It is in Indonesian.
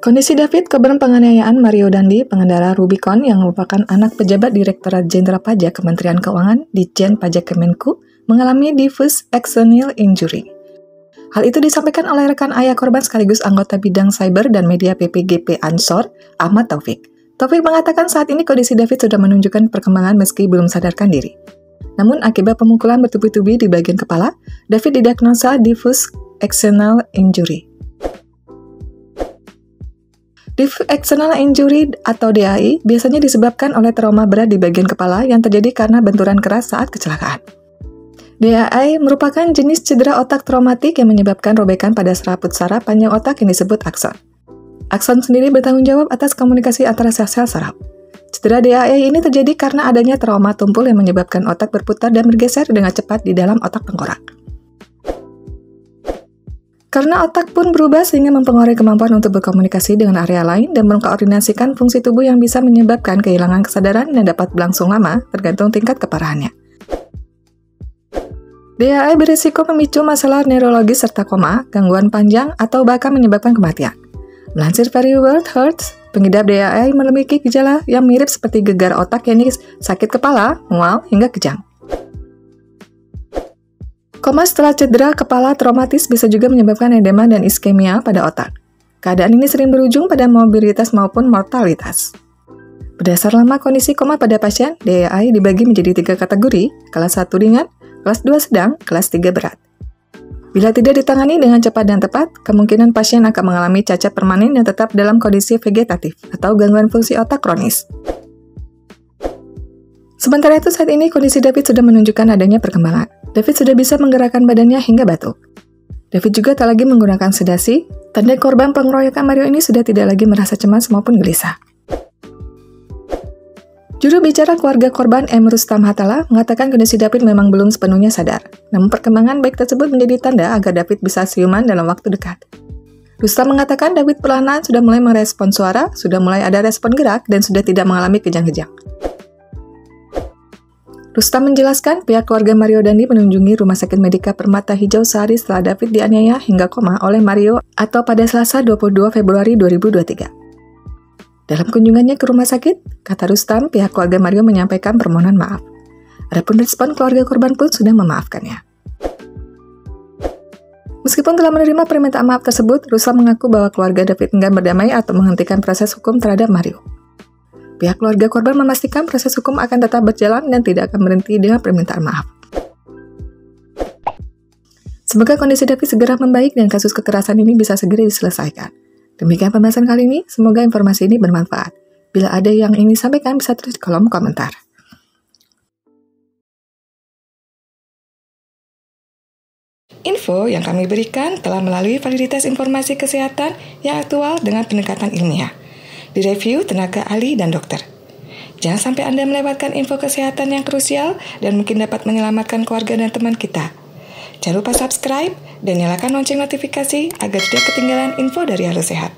Kondisi David korban penganiayaan Mario Dandi, pengendara Rubicon yang merupakan anak pejabat Direktorat Jenderal Pajak Kementerian Keuangan Ditjen Pajak Kemenku, mengalami diffuse axonal injury. Hal itu disampaikan oleh rekan ayah korban sekaligus anggota bidang cyber dan media PPGP Ansor, Ahmad Taufik. Taufik mengatakan saat ini kondisi David sudah menunjukkan perkembangan meski belum sadarkan diri. Namun akibat pemukulan bertubi-tubi di bagian kepala, David didiagnosa diffuse axonal injury. Diffuse axonal injury atau DAI biasanya disebabkan oleh trauma berat di bagian kepala yang terjadi karena benturan keras saat kecelakaan. DAI merupakan jenis cedera otak traumatik yang menyebabkan robekan pada serabut saraf panjang otak yang disebut akson. Akson sendiri bertanggung jawab atas komunikasi antara sel-sel saraf. Cedera DAI ini terjadi karena adanya trauma tumpul yang menyebabkan otak berputar dan bergeser dengan cepat di dalam otak tengkorak. Karena otak pun berubah sehingga mempengaruhi kemampuan untuk berkomunikasi dengan area lain dan mengkoordinasikan fungsi tubuh yang bisa menyebabkan kehilangan kesadaran yang dapat berlangsung lama tergantung tingkat keparahannya. DAI berisiko memicu masalah neurologis serta koma, gangguan panjang, atau bahkan menyebabkan kematian. Melansir Very World Hurts, pengidap DAI memiliki gejala yang mirip seperti gegar otak yakni sakit kepala, mual, hingga kejang. Koma setelah cedera kepala traumatis bisa juga menyebabkan edema dan iskemia pada otak. Keadaan ini sering berujung pada mobilitas maupun mortalitas. Berdasar lama kondisi koma pada pasien, DAI dibagi menjadi 3 kategori, kelas 1 ringan, kelas 2 sedang, kelas 3 berat. Bila tidak ditangani dengan cepat dan tepat, kemungkinan pasien akan mengalami cacat permanen yang tetap dalam kondisi vegetatif atau gangguan fungsi otak kronis. Sementara itu saat ini kondisi David sudah menunjukkan adanya perkembangan. David sudah bisa menggerakkan badannya hingga batuk. David juga tak lagi menggunakan sedasi, tanda korban pengeroyokan Mario ini sudah tidak lagi merasa cemas maupun gelisah. Juru bicara keluarga korban M. Rustam Hatala mengatakan kondisi David memang belum sepenuhnya sadar, namun perkembangan baik tersebut menjadi tanda agar David bisa siuman dalam waktu dekat. Rustam mengatakan David perlahan sudah mulai merespon suara, sudah mulai ada respon gerak, dan sudah tidak mengalami kejang-kejang. Rustam menjelaskan pihak keluarga Mario Dandi mengunjungi Rumah Sakit Medika Permata Hijau sehari setelah David dianiaya hingga koma oleh Mario atau pada Selasa 22 Februari 2023. Dalam kunjungannya ke rumah sakit, kata Rustam, pihak keluarga Mario menyampaikan permohonan maaf. Adapun respon keluarga korban pun sudah memaafkannya. Meskipun telah menerima permintaan maaf tersebut, Rustam mengaku bahwa keluarga David enggan berdamai atau menghentikan proses hukum terhadap Mario. Pihak keluarga korban memastikan proses hukum akan tetap berjalan dan tidak akan berhenti dengan permintaan maaf. Semoga kondisi David segera membaik dan kasus kekerasan ini bisa segera diselesaikan. Demikian pembahasan kali ini, semoga informasi ini bermanfaat. Bila ada yang ingin disampaikan, bisa tulis di kolom komentar. Info yang kami berikan telah melalui validitas informasi kesehatan yang aktual dengan pendekatan ilmiah. Direview tenaga ahli dan dokter. Jangan sampai Anda melewatkan info kesehatan yang krusial dan mungkin dapat menyelamatkan keluarga dan teman kita. Jangan lupa subscribe dan nyalakan lonceng notifikasi agar tidak ketinggalan info dari Halo Sehat.